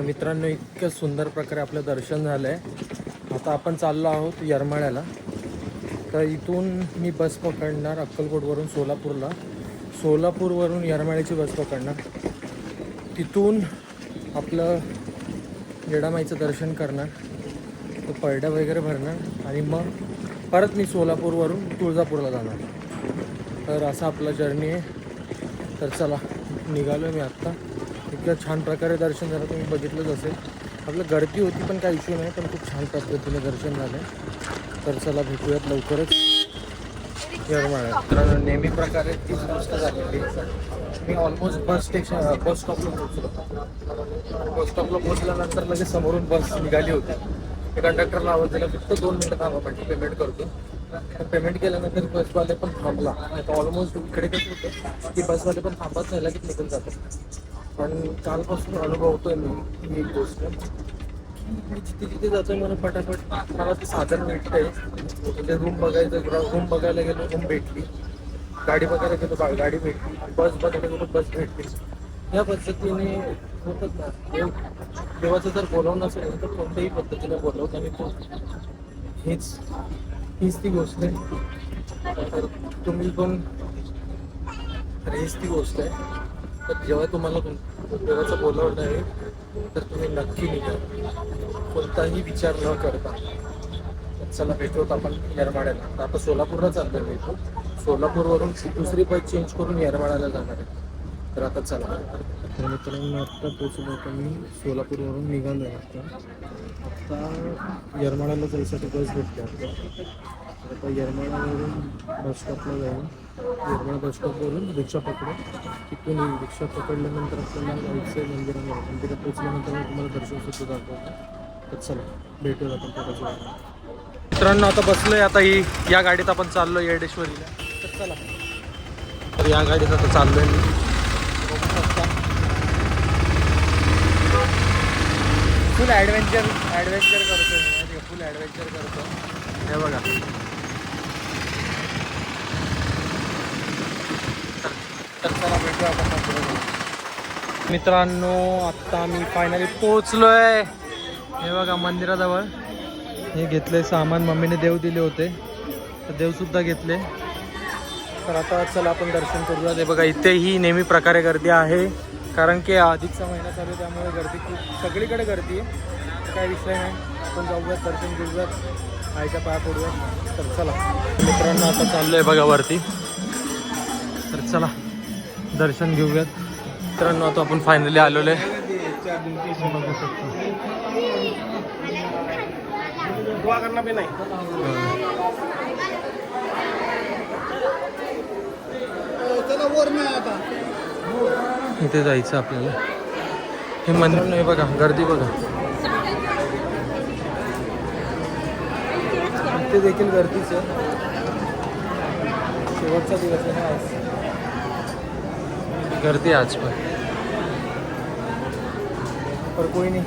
तर मित्रांनो, इतकं सुंदर प्रकारे आपलं दर्शन झालं आहे. आता आपण चाललो आहोत येरमाळ्याला. तर इथून मी बस पकडणार अक्कलकोटवरून सोलापूरला, सोलापूरवरून येरमाळ्याची बस पकडणार, तिथून आपलं येडामाईचं दर्शन करणार, तो पळड्या वगैरे भरणार आणि मग परत मी सोलापूरवरून तुळजापूरला जाणार. तर असा आपला जर्नी आहे. तर चला, निघालो आहे मी आत्ता. इतक्या छान प्रकारे दर्शन झालं, तुम्ही बघितलंच असेल. आपलं गर्दी होती पण काही इश्यू नाही, पण खूप छान पद्धतीने दर्शन झालं. तर चला, भेटूयात लवकरच येरमाळ्यात. तर नेहमी प्रकारे तीच गोष्ट झालेली. मी ऑलमोस्ट बस स्टॉपला पोहोचलो. बस स्टॉपला पोहोचल्यानंतर लगेच समोरून बस निघाली होती. कंडक्टरला आवाज दिला, फक्त 2 मिनटं थांबा म्हणजे पेमेंट करतो. पेमेंट केल्यानंतर बसवाले पण थांबला. आता ऑलमोस्ट इकडे कसं होतं की बसवाले पण थांबत नाही, लगेच निघून जातात. पण कालपासून अनुभवतोय मी एक गोष्ट, मी जिथे जिथे जातोय मला फटाफट मला ते साधन भेटतंय. म्हणजे रूम बघायचं, रूम बघायला गेलो रूम भेटली, गाडी बघायला गेलो गाडी भेटली, बस बघायला गेलो बस भेटली. या पद्धतीने होतच ना. देवाचं जर बोलावणं असेल तर कोणत्याही पद्धतीने बोलवतं आणि तो हीच ती गोष्ट आहे. तर तुम्ही पण हीच ती गोष्ट आहे. तर जेव्हा तुम्हाला देवाचं बोलावणं आहे तर तुम्ही नक्की निघा, कोणताही विचार न करता. चला, भेटूत आपण येरमाळ्याला. तर आता सोलापूरला चाललो मी. सोलापूरवरून दुसरी बस चेंज करून येरमाळ्याला जाणार आहे. तर आता चला. तर मित्रांनो, आत्ता पोचलो होतो मी, सोलापूरवरून निघालो आहे. आता येरमाळ्याला जायसाठी बस भेटते. आता येरमाळ्यावरून बस स्टॉपला जाऊन येरमाळा बस स्टॉपवरून रिक्षा पकडू. तिथून रिक्षा पकडल्यानंतर आपल्याला जायचं मंदिरात पोचल्यानंतर मी तुम्हाला दर्शनसुद्धा दाखवतो. तर चला, भेटूया आपण थोड्याच. मित्रांनो, आता बसलो आहे. आता या गाडीत आपण चाललो येडेश्वरीला. तर चला, तर या गाडीत आता चाललो आहे मी. फुल ॲडव्हेंचर करतो मी, फुल ॲडव्हेंचर करतो. हे बघा. तर चला, भेटूया आपण. मित्रांनो, आत्ता मी फायनली पोचलो आहे. हे बघा मंदिराजवळ. हे घेतले सामान, मम्मीने देव दिले होते तर देवसुद्धा घेतले. तर आता चला आपण दर्शन करूया. ते बघा, इथेही नेहमी प्रकारे गर्दी आहे, कारण की अधिकचा महिना चालू आहे, त्यामुळे गर्दी खूप सगळीकडे गर्दी आहे. तर काही विषय नाही, आपण जाऊयात, दर्शन घेऊयात, आईच्या पाया पडूयात. तर चला मित्रांनो, आता चाललो आहे बघा वरती. तर चला, दर्शन घेऊयात. मित्रांनो, आता आपण फायनली आलेलो आहे. बघू शकतो. इथे जायचं आपल्याला. हे मंदिर नाही बघा, गर्दी बघा. इथे देखील गर्दीच आहे. शेवटचा दिवस आहे ना आज. गर्दी आज पर कोई नहीं,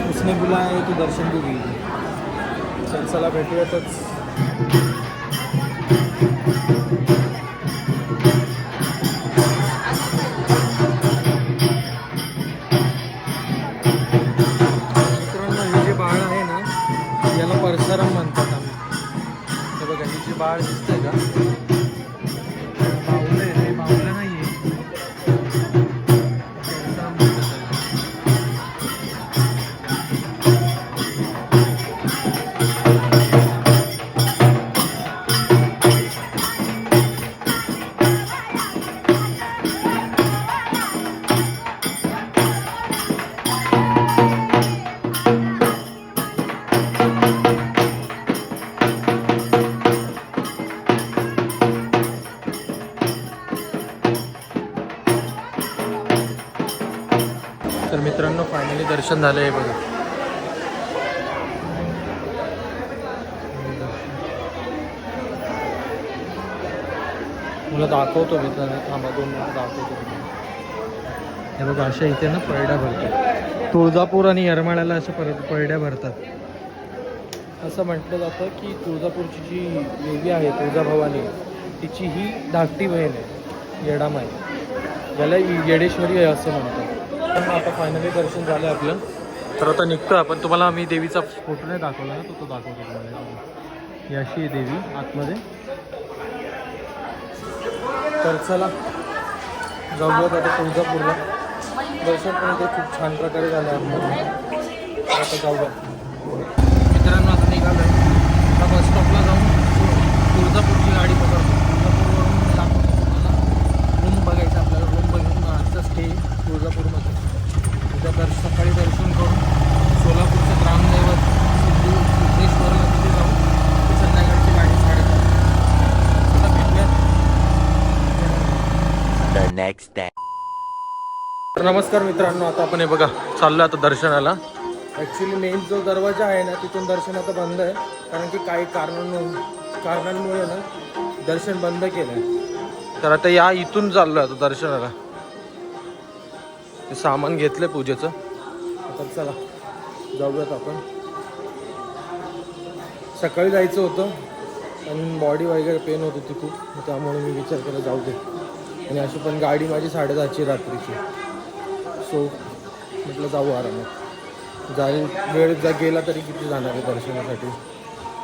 उसने बुलाया है तो दर्शन भी घेईल. चल चला, भेटूयातच. मित्रांनो, हे जे बाळ आहे ना, याला परशुराम म्हणतात आम्ही. हे बघा, ही जी बाळ दिसतंय का, बाहुलं आहे. हे बाहुलं नाही आहे. तर मित्रांनो, फायनली दर्शन झालं आहे बघा. मला दाखवतो मित्रांनो, थांबा 2 मिनिटं दाखवतो. हे बघा, अशा इथे ना पळड्या भरतात. तुळजापूर आणि येरमाळ्याला अशा पळड्या भरतात. असं म्हटलं जातं की तुळजापूरची जी देवी आहे तुळजाभवानी, तिची ही धाकटी बहीण आहे येडामाई, ज्याला येडेश्वरी आहे असं म्हणतात. मित्रांनो आता फायनली दर्शन झालं आपलं. तर आता निघतो आपण. तुम्हाला मी देवीचा फोटो नाही दाखवला ना, तो दाखवतो तुम्हाला. ही अशी आहे देवी आतमध्ये. तर चला जाऊयात आता तुळजापूरला. दर्शन पण इथे खूप छान प्रकारे झालं आतमध्ये. आता जाऊया मित्रांनो. आता निघालो आहे. आता बस स्टॉपला जाऊन तुळजापूरची गाडी पकडतो. तुळजापूरवरून दाखवतो तुम्हाला रूम बघायचं आपल्याला. रूम बघून आजचा स्टे तुळजापूरमध्ये. उद्या सकाळी दर्शन करून सोलापूरचं ग्रामदैवत सिद्धेश्वरला तिथे जाऊन ते संध्याकाळची गाडी 7:30. आता भेटूयात नेक्स्ट डे. तर नमस्कार मित्रांनो. आता आपण हे बघा चाललो आता दर्शनाला. ॲक्च्युली मेन जो दरवाजा आहे ना तिथून दर्शन आता बंद आहे. कारण की काही कारणांमुळे ना दर्शन बंद केलं आहे. तर आता या इथून चाललो आता दर्शनाला. ते सामान घेतलं पूजेचं. आता चला जाऊयात आपण. सकाळी जायचं होतं पण बॉडी वगैरे पेन होत होती खूप, त्यामुळे मी विचार केला जाऊ दे. आणि अशी पण गाडी माझी 10:30ची रात्रीची. सो म्हटलं जाऊ आरामात. जाईल वेळ गेला तरी किती जाणार आहे दर्शनासाठी.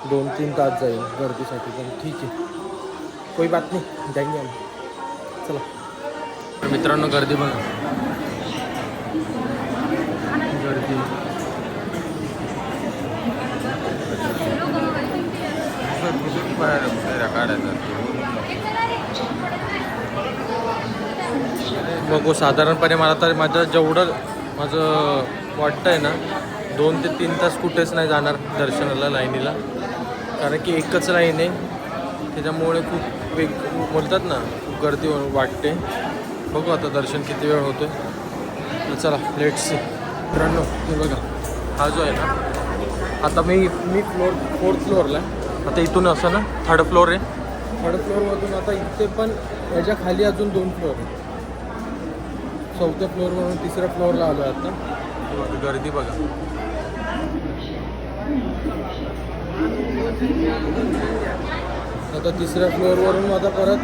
2-3 तास जाईल गर्दीसाठी. पण ठीक आहे, कोई बात नाही, जाएंगे आम्ही. चला. तर मित्रांनो गर्दी बघा. गर्दी बघू. साधारणपणे मला तर जेवढं माझं वाटतं आहे ना 2 ते 3 तास कुठेच नाही जाणार दर्शनाला लाईनीला. कारण की एकच लाईन आहे, त्याच्यामुळे खूप बोलतात ना खूप गर्दी वाटते. बघू आता दर्शन किती वेळ होतं. तर चला लेट्स सी. मित्रांनो हे बघा, हा जो आहे ना, आता मी 4th फ्लोअरला आहे. आता इथून असं ना 3rd फ्लोअर आहे. 3rd फ्लोअरमधून आता इथे पण याच्या खाली अजून 2 फ्लोअर आहे. 4थ्या फ्लोअरवरून 3ऱ्या फ्लोअरला आलो आहे आता. गर्दी बघा. आता 3ऱ्या फ्लोअरवरून आता परत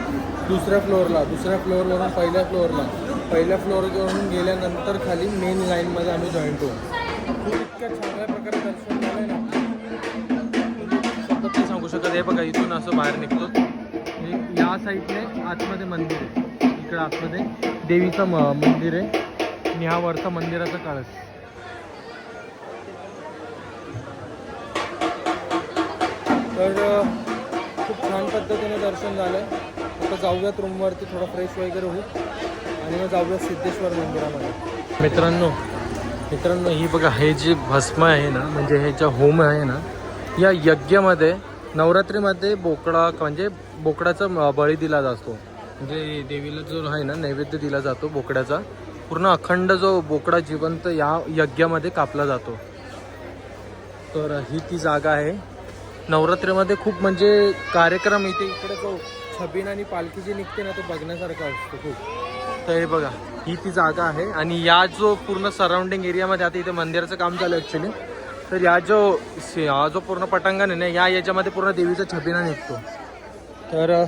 2ऱ्या फ्लोअरला, 2ऱ्या फ्लोअरवरून 1ल्या फ्लोअरला, 1ल्या फ्लोअरवरून गेल्यानंतर खाली मेन लाईनमध्ये आम्ही जॉईंट होऊ. खूप इतक्या चांगल्या प्रकारे दर्शन झालं आहे ना, स्वतः ते सांगू शकत. हे बघा इथून असं बाहेर निघतो. या साईडने आतमध्ये मंदिर आहे. इकडं आतमध्ये देवीचं मंदिर आहे आणि हा वरचा मंदिराचा कळस. तर खूप छान पद्धतीने दर्शन झालं आहे. आता जाऊयात रूमवरती, थोडं फ्रेश वगैरे होऊ आणि मग जाऊयात सिद्धेश्वर मंदिरामध्ये. मित्रांनो ही बघा, हे जे भस्म आहे ना, म्हणजे हे ज्या होम आहे ना, या यज्ञामध्ये नवरात्रीमध्ये म्हणजे बोकडाचा बळी दिला जातो. म्हणजे देवीला जो आहे ना नैवेद्य दिला जातो बोकड्याचा. पूर्ण अखंड जो बोकडा जिवंत या यज्ञामध्ये कापला जातो. तर ही ती जागा आहे. नवरात्रीमध्ये खूप म्हणजे कार्यक्रम इकडे जो छबिना आणि पालखी जी निघते ना, तो बघण्यासारखा असतो खूप. तर हे बघा ही ती जागा आहे. आणि या जो पूर्ण सराउंडिंग एरियामध्ये आता इथे मंदिराचं काम चालू आहे ॲक्च्युली. तर हा जो पूर्ण पटांगण आहे ना, याच्यामध्ये पूर्ण देवीचा छबिना निघतो. तर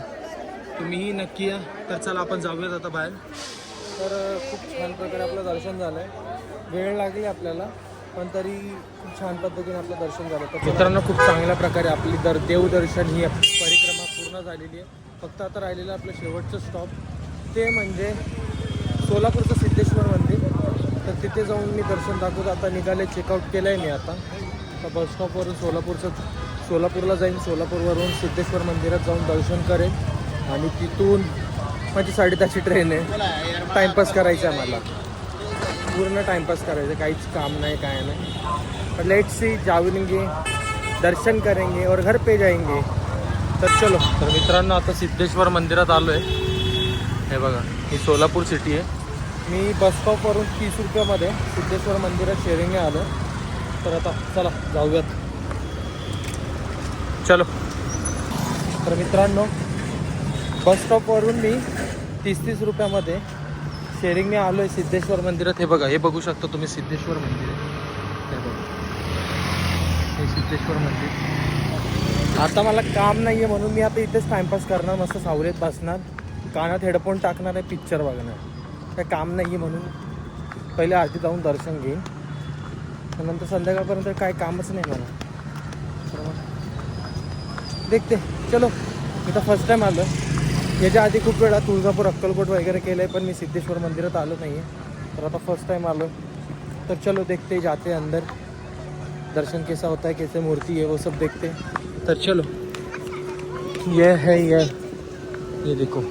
तुम्हीही नक्की या. तर चला आपण जाऊयात आता बाहेर. तर खूप छान प्रकारे आपलं दर्शन झालं आहे. वेळ लागली आपल्याला, पण तरी खूप छान पद्धतीने आपलं दर्शन झालं. तर मित्रांनो खूप चांगल्या प्रकारे आपली देवदर्शन ही परिक्रमा पूर्ण झालेली आहे. फक्त आता राहिलेलं आपलं शेवटचं स्टॉप ते म्हणजे सोलापूरचं सिद्धेश्वर मंदिर. तर तिथे जाऊन मी दर्शन दाखवतो. आता निघाले, चेकआउट केलं आहे मी आता बस स्टॉपवरून सोलापूरला जाईन. सोलापूरवरून सिद्धेश्वर मंदिरात जाऊन दर्शन करेन आणि तिथून माझी 7:30ची ट्रेन आहे. टाईमपास करायचा आहे मला, पूर्ण टाइमपास करायचं, काहीच काम नाही काय नाही. तर लेट्स सी, जाएंगे, दर्शन करेंगे और घर पे जाएंगे. तर चलो. तर मित्रांनो आता सिद्धेश्वर मंदिरात आलो आहे. हे बघा ही सोलापूर सिटी आहे. मी बस स्टॉपवरून 30 रुपयामध्ये सिद्धेश्वर मंदिरात शेअरिंगने आलो. तर आता चला जाऊयात. चलो. तर मित्रांनो बस स्टॉपवरून मी 30 रुपयामध्ये शेअरिंगने आलो आहे सिद्धेश्वर मंदिरात. हे बघा, हे बघू शकता तुम्ही सिद्धेश्वर मंदिर आहे. हे बघा, हे सिद्धेश्वर मंदिर. आता मला काम नाही आहे म्हणून मी आता इथेच टाईमपास करणार, मस्त सावलीत बसणार, कानात हेडफोन टाकणार आहे, पिक्चर बघणार. काय काम नाही आहे म्हणून. पहिले आरती जाऊन दर्शन घेईन, नंतर संध्याकाळपर्यंत काय कामच नाही मला. तर मग देखते. चलो, मी तर फर्स्ट टाईम आलो. याच्या आधी खूप वेळा तुळजापूर अक्कलकोट वगैरे केलं आहे, पण मी सिद्धेश्वर मंदिरात आलो नाही आहे. तर आता फर्स्ट टाइम आलो. तर चलो देखते, जाते अंदर, दर्शन कैसा होता है, कैसे मूर्ति है वो सब देखते. तर चलो. ये है ये देखो,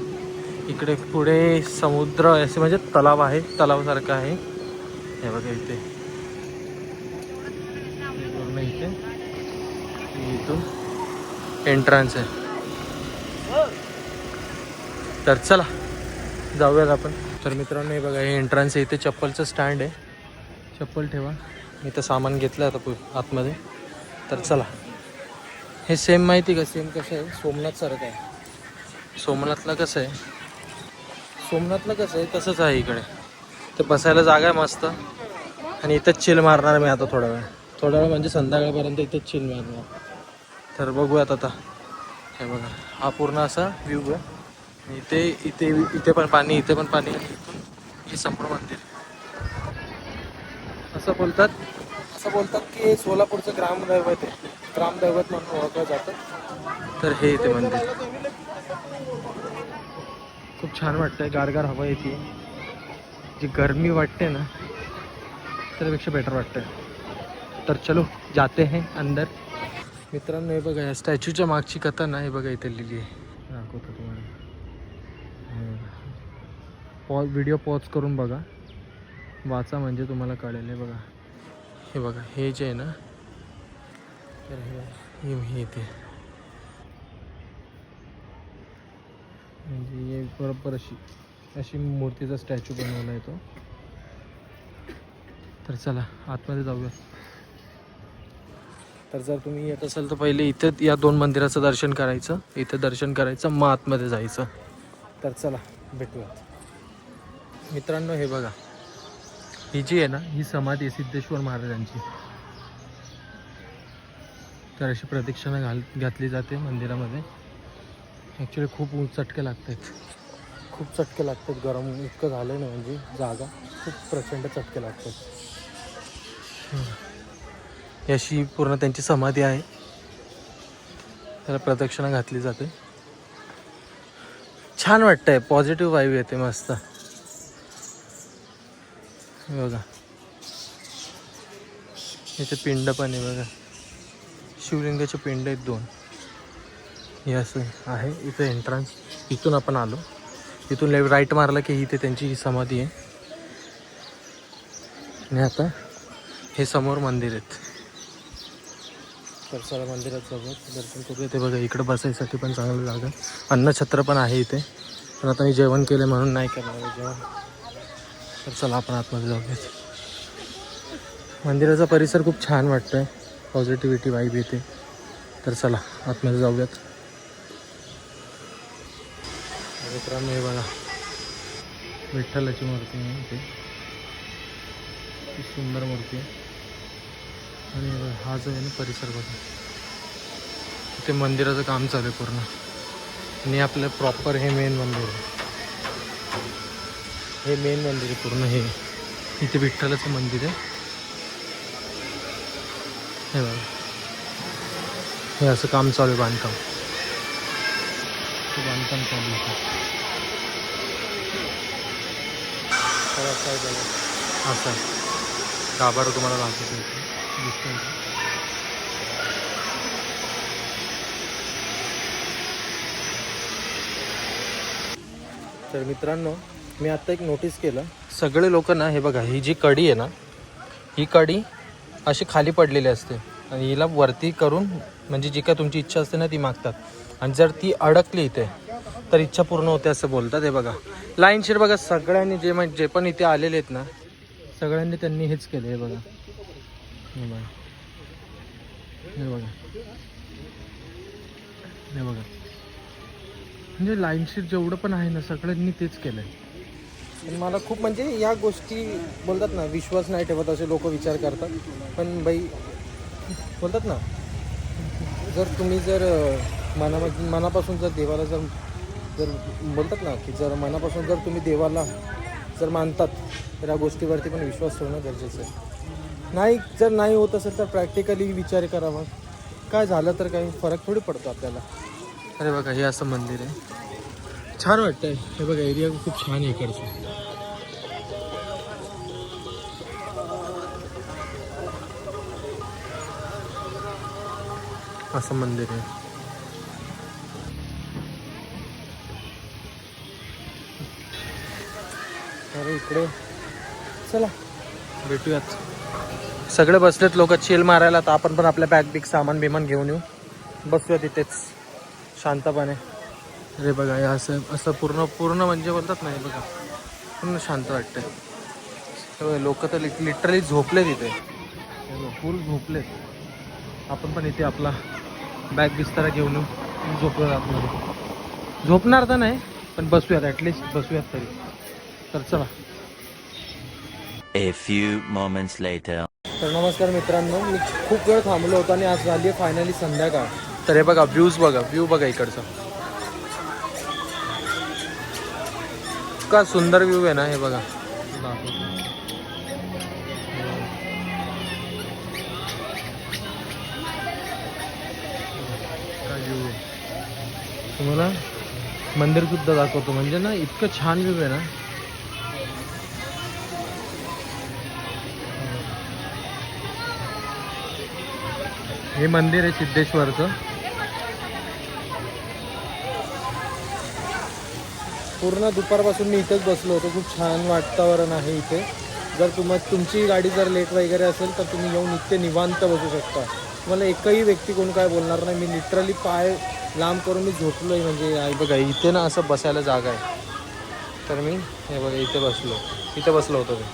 इकडे पुढे समुद्र असे म्हणजे तलाव आहे, तलावासारखं आहे. हे बघा इथे पूर्ण इथे इथून एंट्रन्स आहे. तर चला जाऊयात आपण. तर मित्रांनो हे बघा, हे एंट्रन्स आहे. इथे चप्पलचं स्टँड आहे, चप्पल ठेवा. मी तर सामान घेतलं आता आतमध्ये. तर चला. हे सेम माहिती का, सेम कसं आहे सोमनाथ सारखं आहे. सोमनाथला कसं आहे तसंच आहे इकडे. ते बसायला जागा आहे मस्त. आणि इथंच चिल मारणार मी आता थोडा वेळ म्हणजे संध्याकाळपर्यंत इथंच चिल मारणार. तर बघूयात आता. हे बघा, हा पूर्ण असा व्ह्यू आहे. इथे पण पाणी, इथे पण पाणी, आणि इथून हे समोर मंदिर. असं बोलतात की सोलापूरचं ग्रामदैवत आहे, ग्रामदैवत म्हणून ओळखलं जातं. तर हे इथे मंदिर खूप छान वाटतंय. गारगार हवा येते. जी गरमी वाटते ना, त्यापेक्षा बेटर वाटतंय. तर चलो जाते हैं अंदर. मित्रांनो हे बघा, या स्टॅच्यूच्या मागची कथा ना, हे बघा इथे लिहिली आहे. दाखवतो तुम्हाला. व्हिडिओ पॉज करून बघा, वाचा म्हणजे तुम्हाला कळेल. हे बघा, हे जे आहे ना, तर हे इथे म्हणजे हे बरोबर अशी मूर्तीचा स्टॅच्यू बनवला आहे तो. तर चला आतमध्ये जाऊया. तर जर तुम्ही येत असाल तर पहिले इथे या 2 मंदिराचं दर्शन करायचं, इथे दर्शन करायचं, मग आतमध्ये जायचं. तर चला भेटूयात. मित्रांनो हे बघा, ही जी आहे ना, ही समाधी आहे सिद्धेश्वर महाराजांची. तर अशी प्रदक्षिणा घातली जाते मंदिरामध्ये. ॲक्च्युली खूप चटके लागतात, गरम इतकं झालं ना, म्हणजे जागा खूप प्रचंड चटके लागतात. अशी पूर्ण त्यांची समाधी आहे, त्याला प्रदक्षिणा घातली जाते. छान वाटतंय, पॉझिटिव्ह वाईब येते मस्त. बघा इथे पिंड पण आहे बघा, शिवलिंगाचे पिंड आहेत 2. हे असं आहे इथे एंट्रन्स. इथून आपण आलो, इथून राईट मारला की इथे त्यांची समाधी आहे. आणि आता हे समोर मंदिर आहेत. तर चला मंदिरात जाऊया, दर्शन करूया. ते बघा इकडं बसायसाठी पण चांगलं जागा, अन्नछत्र पण आहे इथे. पण आता मी जेवण केलं म्हणून नाही करणार जेवण. तर चला आपण आतमध्ये जाऊयात. मंदिराचा परिसर खूप छान वाटतोय, पॉझिटिव्हिटी वाईब येते. तर चला आतमध्ये जाऊयात. मित्रांनो हे बघा, विठ्ठलाची मूर्ती आहे इथे, खूप सुंदर मूर्ती आहे. आणि हा जो आहे ना परिसर बघा, इथे मंदिराचं काम चालू आहे पूर्ण. आणि आपलं प्रॉपर हे मेन मंदिर आहे, हे मेन मंदिर आहे पूर्ण. हे इथे विठ्ठलाचं मंदिर आहे. हे बघा, हे असं काम चालू आहे, बांधकाम चालू आहे. असं आहे गाभारा तुम्हाला दाखवतो दिसतो. तर मित्रांनो मी आता एक नोटीस केलं, सगळे लोक ना हे बघा, ही जी कडी आहे ना, ही कडी अशी खाली पडलेली असते आणि हिला वरती करून म्हणजे जी काय तुमची इच्छा असते ना ती मागतात. आणि जर ती अडकली इथे तर इच्छा पूर्ण होते असं बोलतात. हे बघा लाईनशीर बघा, सगळ्यांनी जे पण इथे आलेले आहेत ना, सगळ्यांनी त्यांनी हेच केलं. हे बघा, हे बघा, हे बघा, हे बघा, म्हणजे लाईनशीर जेवढं पण आहे ना सगळ्यांनी तेच केलं आहे. मला खूप म्हणजे या गोष्टी बोलतात ना, विश्वास नाही ठेवत असे लोक विचार करतात. पण बाई बोलतात ना, जर तुम्ही जर मनापासून जर देवाला जर बोलतात ना की जर मनापासून जर तुम्ही देवाला जर मानतात तर या गोष्टीवरती पण विश्वास ठेवणं गरजेचं आहे. नाही जर नाही होत असेल तर प्रॅक्टिकली विचार करावा. काय झालं तर काही फरक थोडी पडतो आपल्याला. अरे बघा हे असं मंदिर आहे, छान वाटतंय. हे बघा एरिया खूप छान आहे इकडचं. असं मंदिर आहे. अरे इकडे चला भेटूयात. सगळे बसलेत लोक चिल मारायला, तर आपण पण आपल्या बॅग बिग सामान बिमान घेऊन येऊ, बसूया तिथेच शांतपणे. अरे बघा हे असं असं पूर्ण पूर्ण म्हणजे बोलतात नाही बघा, पूर्ण शांत वाटतंय. लोक तर लिटरली झोपले तिथे, फुल झोपलेत. आपण पण इथे आपला बॅग बिस्तारा घेऊन येऊ, झोपूयात आतमध्ये. झोपणार तर नाही पण बसूयात, ॲटलिस्ट बसूयात तरी. तर चला. A few moments later. तर नमस्कार मित्रांनो, मी खूप वेळ थांबलो होतो आणि आज झाली आहे फायनली संध्याकाळ. तर हे बघा व्ह्यूज बघा, व्ह्यू बघा इकडचा, इतका सुंदर व्ह्यू आहे ना. हे बघा व्ह्यू आहे. तुम्हाला मंदिर सुद्धा दाखवतो, म्हणजे ना इतकं छान व्ह्यू आहे ना. हे मंदिर आहे सिद्धेश्वरचं. पूर्ण दुपारपासून मी इथेच बसलो होतो. खूप छान वातावरण आहे इथे. जर तुमची गाडी जर लेट वगैरे असेल तर तुम्ही येऊन इथे निवांत बसू शकता. तुम्हाला एकही व्यक्ती कोण काय बोलणार नाही. मी लिटरली पाय लांब करून मी झोपलो आहे. म्हणजे बघा इथे ना असं बसायला जागा आहे, तर मी हे बघा इथे बसलो होतो मी.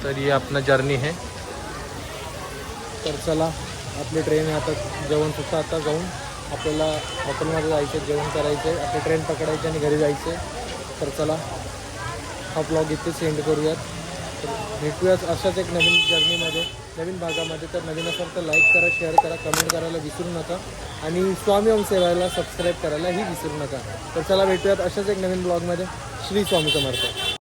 तर ही आपला जर्नी आहे. तर चला आपली ट्रेन आहे आता. जेवण सुद्धा आता जाऊन आपल्याला हॉटेलमध्ये जायचं आहे, जेवण करायचं आहे, आपली ट्रेन पकडायची आणि घरी जायचं आहे. तर चला हा ब्लॉग इथे सेंड करूयात. तर भेटूयात अशाच एक नवीन जर्नीमध्ये, नवीन भागामध्ये. तर नवीन असेल तर लाईक करा, शेअर करा, कमेंट करायला विसरू नका आणि स्वामी ओम सेवाला सबस्क्राईब करायलाही विसरू नका. तर चला भेटूयात अशाच एक नवीन ब्लॉगमध्ये. श्री स्वामी समर्थ.